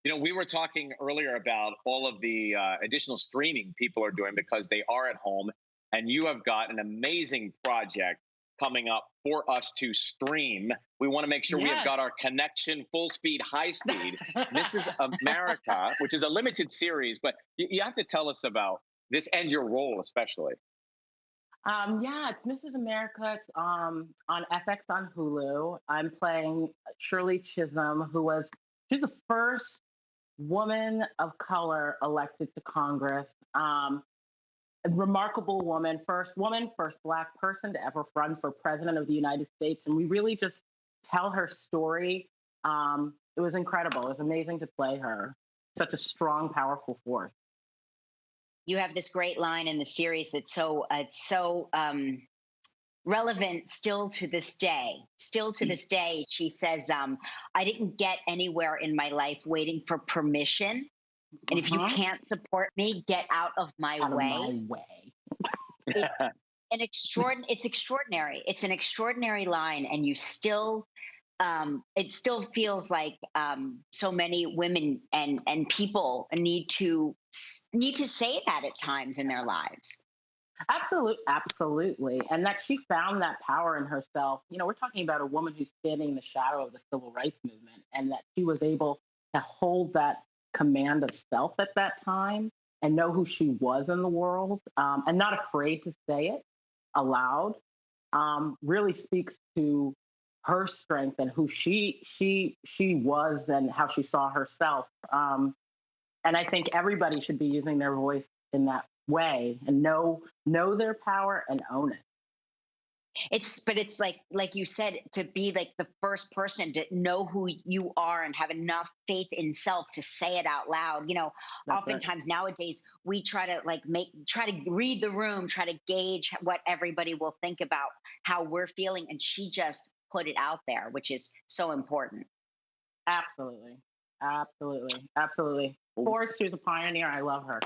We were talking earlier about all of the additional streaming people are doing because they are at home, and you have got an amazing project coming up for us to stream. We want to make sure we have Yes. got our connection full speed, high speed. Mrs. America, which is a limited series, but you have to tell us about this and your role, especially. Yeah, it's Mrs. America. It's on FX on Hulu. I'm playing Shirley Chisholm, she's the first woman of color elected to Congress. A remarkable woman, first Black person to ever run for president of the United States. And we really just tell her story. It was incredible. It was amazing to play her. Such a strong, powerful force. You have this great line in the series that's so relevant still to this day. Still to this day, she says, "I didn't get anywhere in my life waiting for permission, and if you Uh-huh. can't support me, get out of my Out of way." my way. It's It's extraordinary. It's an extraordinary line, and you still it still feels like so many women and people need to say that at times in their lives. Absolutely. And that she found that power in herself. We're talking about a woman who's standing in the shadow of the civil rights movement, and that she was able to hold that command of self at that time and know who she was in the world, and not afraid to say it aloud. Really speaks to her strength and who she was and how she saw herself. And I think everybody should be using their voice in that way and know their power and own it. It's like you said, to be like the first person to know who you are and have enough faith in self to say it out loud. That's it. Oftentimes nowadays we try to try to read the room, try to gauge what everybody will think about how we're feeling, and she just put it out there, which is so important. Absolutely. Absolutely. Absolutely. Forrest, she was a pioneer. I love her.